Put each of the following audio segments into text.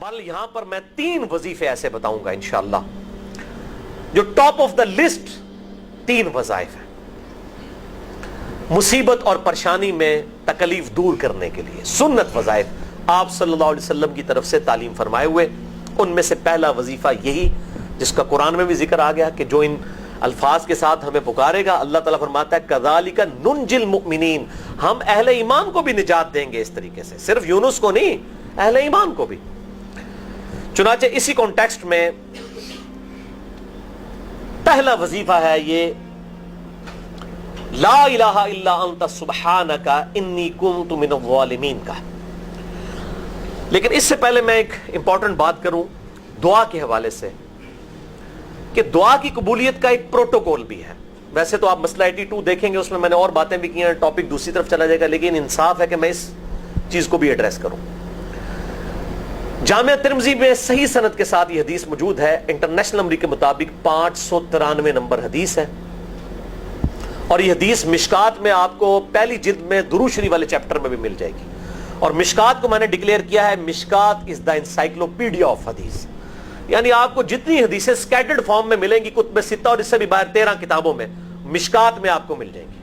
بل یہاں پر میں 3 وظیفے ایسے بتاؤں گا انشاءاللہ جو ٹاپ آف دا لسٹ 3 وظائف ہیں مصیبت اور پریشانی میں تکلیف دور کرنے کے لیے، سنت وظائف آپ صلی اللہ علیہ وسلم کی طرف سے تعلیم فرمائے ہوئے۔ ان میں سے پہلا وظیفہ یہی جس کا قرآن میں بھی ذکر آ گیا کہ جو ان الفاظ کے ساتھ ہمیں پکارے گا، اللہ تعالیٰ فرماتا ہے کذالک ننجی المؤمنین، ہم اہل ایمان کو بھی نجات دیں گے اس طریقے سے، صرف یونس کو نہیں، اہل ایمان کو بھی۔ چنانچہ اسی کانٹیکسٹ میں پہلا وظیفہ ہے یہ لا الہ الا انت سبحانک انی کنت من الظالمین کا۔ لیکن اس سے پہلے میں ایک امپورٹنٹ بات کروں دعا کے حوالے سے کہ دعا کی قبولیت کا ایک پروٹوکول بھی ہے۔ ویسے تو آپ مسئلہ 82 دیکھیں گے، اس میں نے اور باتیں بھی کی ہیں، ٹاپک دوسری طرف چلا جائے گا، لیکن انصاف ہے کہ میں اس چیز کو بھی ایڈریس کروں۔ جامعہ ترمذی میں صحیح سند کے ساتھ یہ حدیث موجود ہے، انٹرنیشنل نمبر کے مطابق 593 نمبر حدیث ہے، اور یہ حدیث مشکات میں آپ کو پہلی جلد میں درود شریف والے چیپٹر میں بھی مل جائے گی۔ اور مشکات کو میں نے ڈکلیئر کیا ہے مشکات از دا انسائکلوپیڈیا آف حدیث، یعنی آپ کو جتنی حدیثیں سکیٹرڈ فارم میں ملیں گی کتب ستہ اور اس سے بھی باہر 13 کتابوں میں، مشکات میں آپ کو مل جائیں گی۔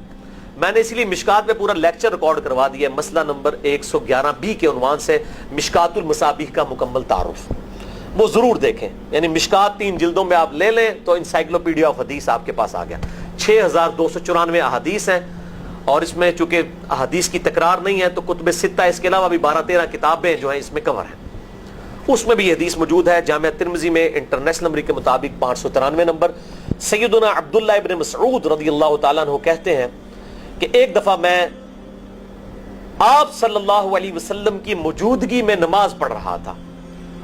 میں نے اسی لیے مشکات میں پورا لیکچر ریکارڈ کروا دیا ہے، مسئلہ نمبر 111B کے عنوان سے مشکات المصابیح کا مکمل تعارف، وہ ضرور دیکھیں۔ یعنی مشکات 3 جلدوں میں آپ لے لیں تو انسائکلوپیڈیا آف حدیث آپ کے پاس آ گیا۔ 6294 احادیث ہیں، اور اس میں چونکہ احادیث کی تکرار نہیں ہے تو کتب ستہ اس کے علاوہ بھی 12-13 کتابیں جو ہیں اس میں کور ہیں، اس میں بھی یہ حدیث موجود ہے۔ جامعہ ترمذی میں انٹرنیشنل نمبر کے مطابق 593 نمبر۔ سیدنا عبداللہ ابن مسعود رضی اللہ تعالیٰ عنہ کہتے ہیں کہ ایک دفعہ میں آپ صلی اللہ علیہ وسلم کی موجودگی میں نماز پڑھ رہا تھا،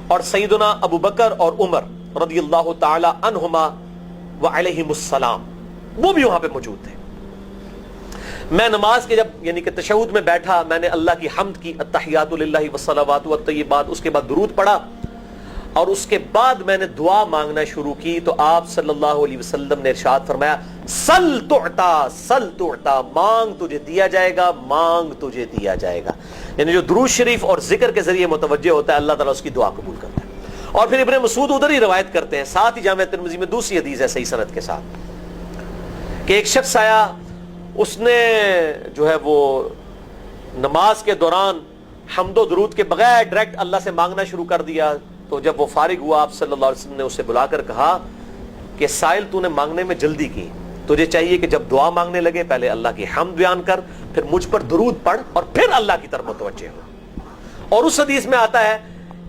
اور سیدنا ابو بکر اور عمر رضی اللہ تعالی عنہما وعلیہم السلام وہ بھی وہاں پہ موجود تھے۔ میں نماز کے جب یعنی کہ تشہد میں بیٹھا، میں نے اللہ کی حمد کی، التحیات للہ والصلوات والطیبات، اس کے بعد درود پڑھا، اور اس کے بعد میں نے دعا مانگنا شروع کی تو آپ صلی اللہ علیہ وسلم نے ارشاد فرمایا سل تعطا، سل تعطا، مانگ تجھے دیا جائے گا، مانگ تجھے دیا جائے گا۔ یعنی جو درود شریف اور ذکر کے ذریعے متوجہ ہوتا ہے اللہ تعالیٰ اس کی دعا قبول کرتا ہے۔ اور پھر ابن مسعود ادھر ہی روایت کرتے ہیں، ساتھ ہی جامعہ ترمذی میں دوسری حدیث ہے صحیح سند کے ساتھ کہ ایک شخص آیا، اس نے جو ہے وہ نماز کے دوران حمد و درود کے بغیر ڈائریکٹ اللہ سے مانگنا شروع کر دیا۔ تو جب وہ فارغ ہوا آپ صلی اللہ علیہ وسلم نے اسے بلا کر کہا کہ سائل تو نے مانگنے میں جلدی کی، تجھے چاہیے کہ جب دعا مانگنے لگے پہلے اللہ کی حمد بیان کر، پھر مجھ پر درود پڑھ، اور پھر اللہ کی طرف متوجہ ہو۔ اور اس حدیث میں آتا ہے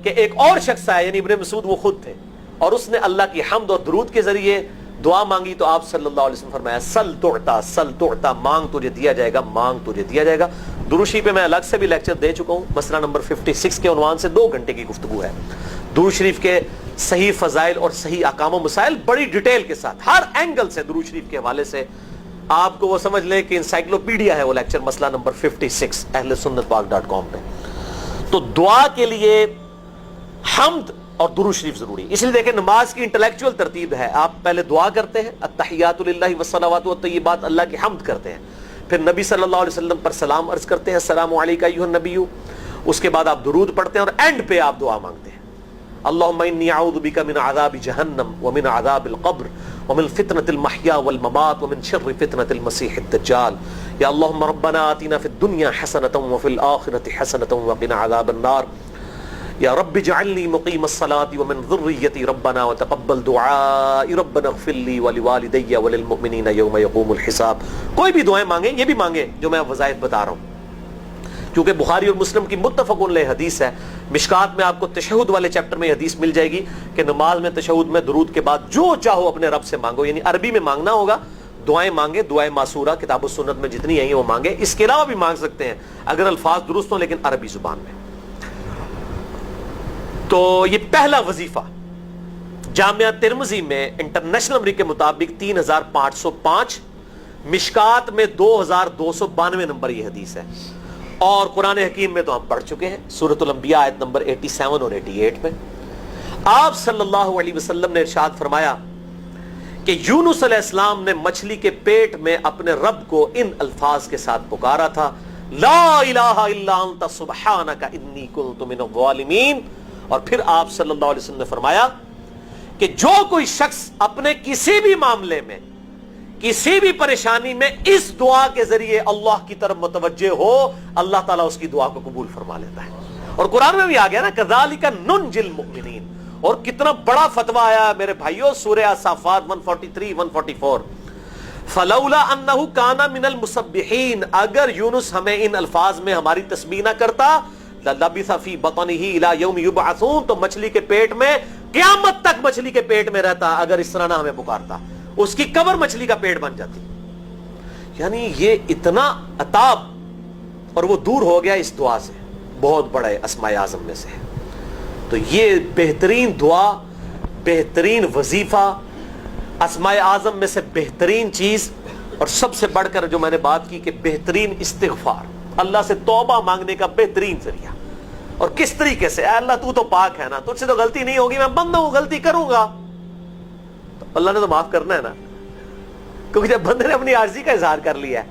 کہ ایک اور شخص آیا، یعنی ابن مسعود وہ خود تھے، اور اس نے اللہ کی حمد اور درود کے ذریعے دعا مانگی تو آپ صلی اللہ علیہ وسلم فرمایا سل تعطا، سل تعطا، مانگ تجھے دیا جائے گا، مانگ تجھے دیا جائے گا۔ درود شریف پہ میں الگ سے بھی لیکچر دے چکا ہوں، مسئلہ نمبر 56 کے عنوان سے 2 گھنٹے کی گفتگو ہے۔ درود شریف کے صحیح فضائل اور صحیح احکام و مسائل بڑی ڈیٹیل کے ساتھ ہر اینگل سے درود شریف کے حوالے سے آپ کو وہ سمجھ لیں کہ انسائکلوپیڈیا ہے وہ لیکچر، مسئلہ نمبر 56 اہل سنت پاک.com پہ۔ تو دعا کے لیے حمد اور درود شریف ضروری، اس لیے دیکھیں نماز کی انٹلیکچوئل ترتیب ہے، آپ پہلے دعا کرتے ہیں التحیات للہ والصلوات والطیبات، اللہ کی حمد کرتے ہیں، پھر نبی صلی اللہ علیہ وسلم پر سلام عرض کرتے ہیں السلام علیکہ ایھا النبی، اس کے بعد آپ درود پڑھتے ہیں، اور اینڈ پہ آپ دعا مانگتے ہیں اللہم انی اعوذ بک من عذاب جہنم ومن عذاب القبر ومن فتنة المحیا والممات ومن شر فتنة المسیح الدجال، یا اللہم ربنا آتنا فی الدنیا حسنة وفی الآخرة حسنة وقنا عذاب النار، یا رب اجعلنی مقیم الصلاة ومن ذریتی ربنا وتقبل دعائی ربنا اغفر لی ولوالدی وللمؤمنین یوم یقوم الحساب۔ کوئی بھی دعائیں مانگیں، یہ بھی مانگیں جو میں وظائف بتا رہا ہوں، کیونکہ بخاری اور مسلم کی متفق علیہ حدیث ہے۔ مشکات میں آپ کو تشہد والے چیپٹر میں حدیث مل جائے گی کہ نماز میں تشہد میں درود کے بعد جو چاہو اپنے رب سے مانگو، یعنی عربی میں مانگنا ہوگا، دعائیں مانگیں، دعائیں معصورہ کتاب و سنت میں جتنی ہیں وہ مانگیں، اس کے علاوہ بھی مانگ سکتے ہیں اگر الفاظ درست ہوں لیکن عربی زبان میں۔ تو یہ پہلا وظیفہ جامعہ ترمذی میں انٹرنیشنل نمبر کے مطابق 3505، مشکات میں 2292 نمبر یہ حدیث ہے، اور قرآن حکیم میں تو ہم پڑھ چکے ہیں سورۃ الانبیاء آیت نمبر 87 اور 88 میں۔ آپ صلی اللہ علیہ وسلم نے ارشاد فرمایا کہ یونس علیہ السلام نے مچھلی کے پیٹ میں اپنے رب کو ان الفاظ کے ساتھ پکارا تھا لا الہ الا انت سبحانک انی کنت من الظالمین، اور پھر آپ صلی اللہ علیہ وسلم نے فرمایا کہ جو کوئی شخص اپنے کسی بھی معاملے میں کسی بھی پریشانی میں اس دعا کے ذریعے اللہ کی طرف متوجہ ہو اللہ تعالیٰ اس کی دعا کو قبول فرما لیتا ہے. اور قرآن میں بھی آ گیا نا کذالک ننجی المؤمنین. اور کتنا بڑا فتویٰ آیا میرے بھائیوں سورہ الصافات 143 144 فلولا انہ کان من المسبحین. اگر یونس ہمیں ان الفاظ میں ہماری تسبیح نہ کرتا للبث فی بطنہ الی یوم یبعثون, تو مچھلی کے پیٹ میں قیامت تک مچھلی کے پیٹ میں رہتا اگر اس طرح نہ ہمیں پکارتا. اس کی قبر مچھلی کا پیٹ بن جاتی. یعنی یہ اتنا عطاب, اور وہ دور ہو گیا اس دعا سے. بہت بڑے اسماء اعظم میں سے ہے. تو یہ بہترین دعا, بہترین وظیفہ, اسماء اعظم میں سے بہترین چیز, اور سب سے بڑھ کر جو میں نے بات کی کہ بہترین استغفار, اللہ سے توبہ مانگنے کا بہترین ذریعہ. اور کس طریقے سے, اے اللہ تو تو پاک ہے نا, تجھ سے تو غلطی نہیں ہوگی, میں بندہ ہوں غلطی کروں گا, تو اللہ نے تو معاف کرنا ہے نا. کیونکہ جب بندے نے اپنی عاجزی کا اظہار کر لیا ہے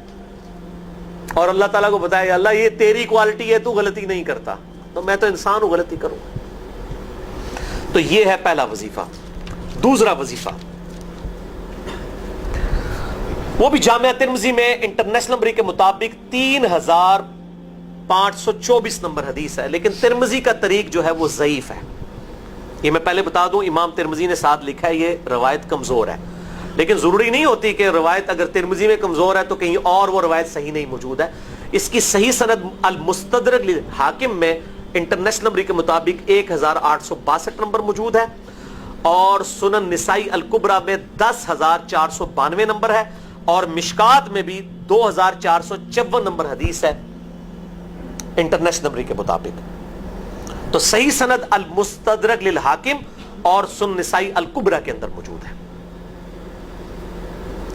اور اللہ تعالیٰ کو بتایا اللہ یہ تیری کوالٹی ہے, تو غلطی نہیں کرتا, تو میں تو انسان ہوں غلطی کروں. تو یہ ہے پہلا وظیفہ. دوسرا وظیفہ وہ بھی جامعہ ترمذی میں انٹرنیشنل نمبر کے مطابق 3524 نمبر حدیث ہے, لیکن ترمذی کا طریق جو ہے وہ ضعیف ہے. یہ میں پہلے بتا دوں, امام ترمذی نے ساتھ لکھا ہے یہ روایت کمزور ہے, لیکن ضروری نہیں ہوتی کہ روایت اگر ترمذی میں کمزور ہے تو کہیں اور وہ روایت صحیح نہیں موجود ہے. اس کی صحیح سند المستدرک للحاکم میں انٹرنیشنل نمبر کے مطابق 1862 نمبر موجود ہے, اور سنن نسائی الکبریٰ میں 10492 نمبر ہے, اور مشکات میں بھی 2454 نمبر حدیث ہے انٹرنیشنل نمبر کے مطابق. تو صحیح سند المستدرک للحاکم اور سنن نسائی الکبریٰ کے اندر موجود ہے.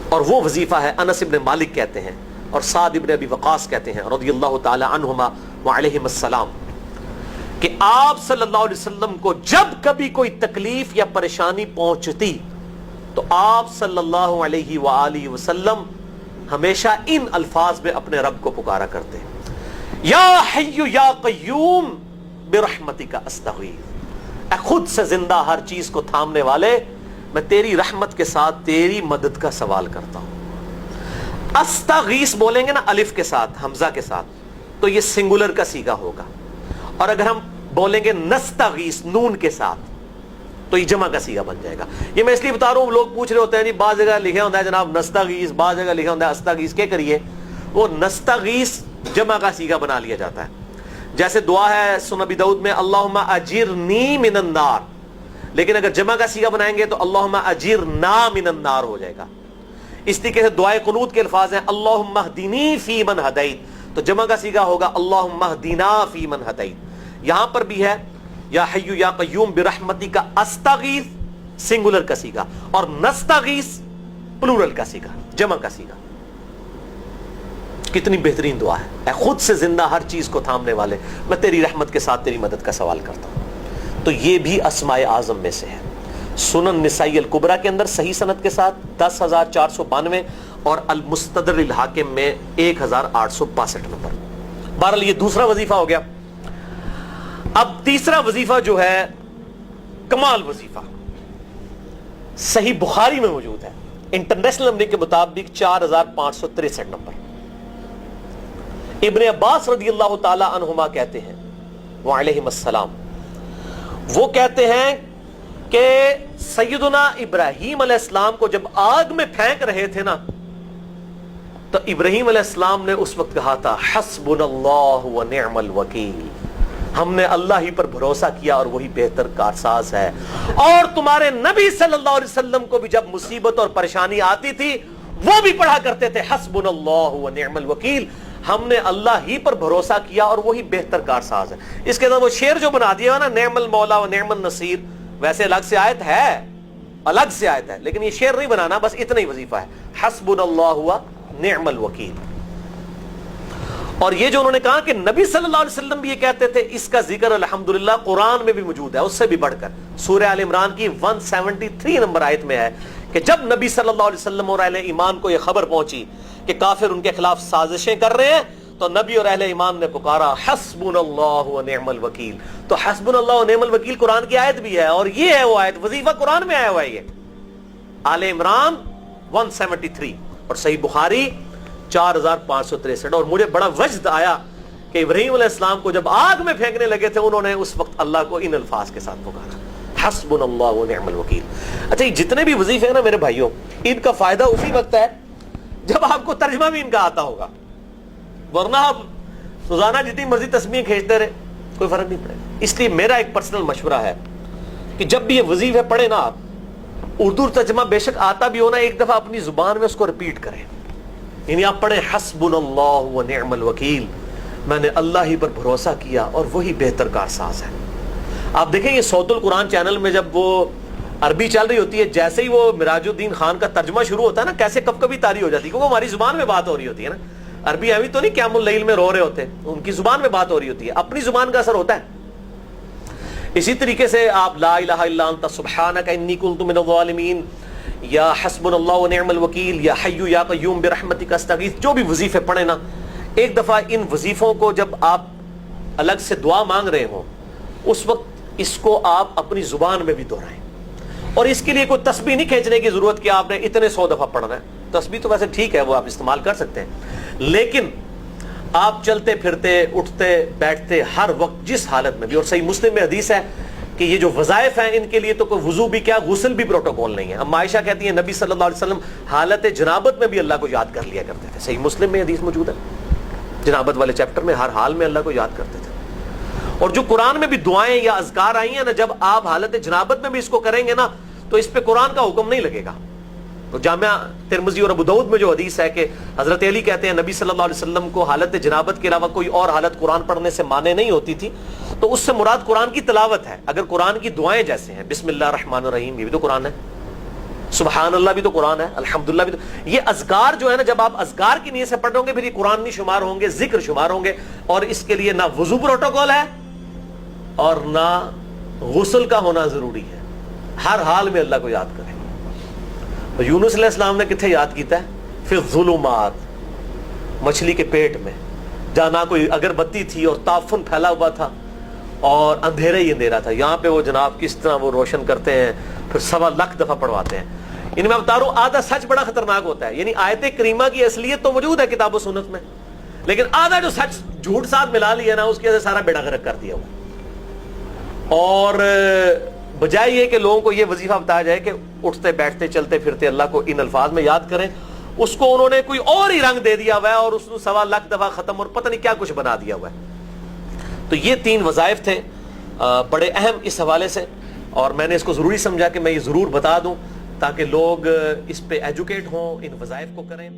اور وہ وظیفہ ہے انس ابن مالک کہتے ہیں اور سعد ابن ابی وقاص کہتے ہیں رضی اللہ تعالی عنہما وعلیہم السلام کہ آپ صلی اللہ علیہ وسلم کو جب کبھی کوئی تکلیف یا پریشانی پہنچتی تو آپ صلی اللہ علیہ وآلہ وسلم ہمیشہ ان الفاظ میں اپنے رب کو پکارا کرتے, یا حی یا قیوم برحمتک استغیث. اے خود سے زندہ ہر چیز کو تھامنے والے, میں تیری رحمت کے ساتھ تیری مدد کا سوال کرتا ہوں. استغیث بولیں گے نا الف کے ساتھ حمزہ کے ساتھ تو یہ سنگولر کا صیغہ ہوگا, اور اگر ہم بولیں گے نستغیث نون کے ساتھ تو یہ جمع کا صیغہ بن جائے گا. یہ میں اس لیے بتا رہا ہوں, لوگ پوچھ رہے ہوتے ہیں جی بعض جگہ لکھا ہوتا ہے جناب نستغیث, بعض جگہ لکھا ہوتا ہے استغیث, کیا کریے وہ نستغیث جمع کا صیغہ بنا لیا جاتا ہے. جیسے دعا ہے سنن ابی داؤد میں اللہم اجرنی من النار, لیکن اگر جمع کا صیغہ بنائیں گے تو اللہم اجرنا من النار ہو جائے گا. اس طریقے سے دعائے قنوت کے الفاظ ہیں اللہم اہدنی فی من ہدیت, تو جمع کا صیغہ ہوگا اللہم اہدنا فی من ہدیت. یہاں پر بھی ہے یا حی یا قیوم برحمتک استغیث سنگولر کا صیغہ, اور نستغیث پلورل کا صیغہ جمع کا صیغہ. کتنی بہترین دعا ہے, اے خود سے زندہ ہر چیز کو تھامنے والے, میں تیری رحمت کے ساتھ تیری مدد کا سوال کرتا ہوں. تو یہ بھی اسماء اعظم میں سے ہے. سنن نسائی الکبریٰ کے اندر صحیح سند کے ساتھ 10492 اور المستدرک للحاکم میں 1862 نمبر. بہرحال یہ دوسرا وظیفہ ہو گیا. اب تیسرا وظیفہ جو ہے کمال وظیفہ, صحیح بخاری میں موجود ہے انٹرنیشنل نمبر کے مطابق 4563 نمبر. ابن عباس رضی اللہ تعالی عنہما کہتے ہیں وعلیہم السلام, وہ کہتے ہیں کہ سیدنا ابراہیم علیہ السلام کو جب آگ میں پھینک رہے تھے نا تو ابراہیم علیہ السلام نے اس وقت کہا تھا حسبنا اللہ ونعم الوکیل, ہم نے اللہ ہی پر بھروسہ کیا اور وہی بہتر کارساز ہے. اور تمہارے نبی صلی اللہ علیہ وسلم کو بھی جب مصیبت اور پریشانی آتی تھی وہ بھی پڑھا کرتے تھے حسبنا اللہ ونعم الوکیل, ہم نے اللہ ہی پر بھروسہ کیا اور وہی بہتر کارساز ہے. اس کے اندر وہ شعر جو بنا دیا نا نعم المولا و نعم النصیر, ویسے الگ سے آیت ہے, الگ سے آیت ہے, لیکن یہ شعر نہیں بنانا, بس اتنا ہی وظیفہ ہے حسبنا اللہ و نعم الوکیل. اور یہ جو انہوں نے کہا کہ نبی صلی اللہ علیہ وسلم بھی یہ کہتے تھے, اس کا ذکر الحمدللہ قرآن میں بھی موجود ہے, اس سے بھی بڑھ کر سورہ آل عمران کی 173 نمبر آیت میں ہے کہ جب نبی صلی اللہ علیہ وسلم اور اہل ایمان کو یہ خبر پہنچی کہ کافر ان کے خلاف سازشیں کر رہے ہیں تو تو نبی اور اہل ایمان نے پکارا حسبنا اللہ و نعم الوکیل. تو حسبنا اللہ و نعم الوکیل قرآن کی آیت بھی ہے, اور یہ ہے وہ آیت, وظیفہ قرآن میں آیا ہوا ہے یہ, آل عمران 173 اور صحیح بخاری 4563. اور مجھے بڑا وجد آیا کہ ابراہیم علیہ السلام کو جب آگ میں پھینکنے لگے تھے انہوں نے اس وقت اللہ کو ان الفاظ کے ساتھ پکارا, حسبنا اللہ و نعم الوکیل. اچھا, یہ جتنے بھی وظیفے ہیں نا میرے بھائیوں, ان کا فائدہ اسی وقت ہے جب آپ کو ترجمہ بھی ان کا آتا ہوگا, ورنہ آپ روزانہ جتنی مرضی تسبیحیں کھینچتے رہے کوئی فرق نہیں پڑے. اس لیے میرا ایک پرسنل مشورہ ہے کہ جب بھی یہ وظیفے پڑھے نا آپ, اردو ترجمہ بے شک آتا بھی ہونا, ایک دفعہ اپنی زبان میں اس کو ریپیٹ کریں. یعنی آپ پڑھیں حسبنا اللہ و نعم الوکیل, میں نے اللہ ہی پر بھروسہ کیا اور وہی بہتر کارساز ہے. آپ دیکھیں یہ صوت القرآن چینل میں جب وہ عربی چل رہی ہوتی ہے, جیسے ہی وہ مراج الدین خان کا ترجمہ شروع ہوتا ہے نا, کیسے کب کبھی تاری ہو جاتی ہے, کیونکہ ہماری زبان میں بات ہو رہی ہوتی ہے نا. عربی ابھی تو نہیں قیام اللیل میں رو رہے ہوتے, ان کی زبان میں بات ہو رہی ہوتی ہے, اپنی زبان کا اثر ہوتا ہے. اسی طریقے سے آپ لا الہ الا انت سبحانک انی کنت من الظالمین, یا حسبنا اللہ و نعم الوکیل, یا حی یا قیوم برحمتک استغیث, جو بھی وظیفے پڑھیں نا, ایک دفعہ ان وظیفوں کو جب آپ الگ سے دعا مانگ رہے ہوں اس وقت اس کو آپ اپنی زبان میں بھی دہرائیں. اور اس کے لیے کوئی تسبیح نہیں کھینچنے کی ضرورت کہ آپ نے اتنے 100 دفعہ پڑھنا ہے. تسبیح تو ویسے ٹھیک ہے, وہ آپ استعمال کر سکتے ہیں, لیکن آپ چلتے پھرتے اٹھتے بیٹھتے ہر وقت جس حالت میں بھی, اور صحیح مسلم میں حدیث ہے کہ یہ جو وظائف ہیں ان کے لیے تو کوئی وضو بھی کیا, غسل بھی پروٹوکول نہیں ہے. اب عائشہ کہتی ہیں نبی صلی اللہ علیہ وسلم حالت جنابت میں بھی اللہ کو یاد کر لیا کرتے تھے. صحیح مسلم میں حدیث موجود ہے, جنابت والے چیپٹر میں, ہر حال میں اللہ کو یاد کرتے تھے. اور جو قرآن میں بھی دعائیں یا اذکار آئی ہیں نا, جب آپ حالت جنابت میں بھی اس کو کریں گے نا تو اس پہ قرآن کا حکم نہیں لگے گا. تو جامعہ ترمذی اور ابو داؤد میں جو حدیث ہے کہ حضرت علی کہتے ہیں نبی صلی اللہ علیہ وسلم کو حالت جنابت کے علاوہ کوئی اور حالت قرآن پڑھنے سے مانے نہیں ہوتی تھی, تو اس سے مراد قرآن کی تلاوت ہے. اگر قرآن کی دعائیں جیسے ہیں بسم اللہ الرحمن الرحیم, یہ بھی تو قرآن ہے, سبحان اللہ بھی تو قرآن ہے, الحمدللہ بھی تو, یہ اذکار جو ہے نا, جب آپ اذکار کی نیت سے پڑھ رہے ہوں گے پھر یہ قرآن نہیں شمار ہوں گے, ذکر شمار ہوں گے. اور اس کے لیے نہ وضو پروٹوکول ہے اور نہ غسل کا ہونا ضروری ہے, ہر حال میں اللہ کو یاد کریں. یونس علیہ السلام نے کتنے یاد کیتا ہے, پھر الظلمات, مچھلی کے پیٹ میں, جہاں نہ کوئی اگربتی تھی اور تعفن پھیلا ہوا تھا اور اندھیرا ہی اندھیرا تھا, یہاں پہ وہ جناب کس طرح وہ روشن کرتے ہیں, پھر 1.25 دفعہ پڑھواتے ہیں. یعنی میں بتا رہا ہوں آدھا سچ بڑا خطرناک ہوتا ہے. یعنی آیت کریمہ کی اصلیت تو موجود ہے کتاب و سنت میں, لیکن آدھا جو سچ جھوٹ ساتھ ملا لیا نا, اس کی وجہ سے سارا بیڑا غرق کر دیا ہوا. اور بجائے یہ کہ لوگوں کو یہ وظیفہ بتایا جائے کہ اٹھتے بیٹھتے چلتے پھرتے اللہ کو ان الفاظ میں یاد کریں, اس کو انہوں نے کوئی اور ہی رنگ دے دیا ہوا ہے, اور اس کو 1.25 دفعہ ختم اور پتہ نہیں کیا کچھ بنا دیا ہوا ہے. تو یہ 3 وظائف تھے بڑے اہم اس حوالے سے, اور میں نے اس کو ضروری سمجھا کہ میں یہ ضرور بتا دوں تاکہ لوگ اس پہ ایجوکیٹ ہوں, ان وظائف کو کریں.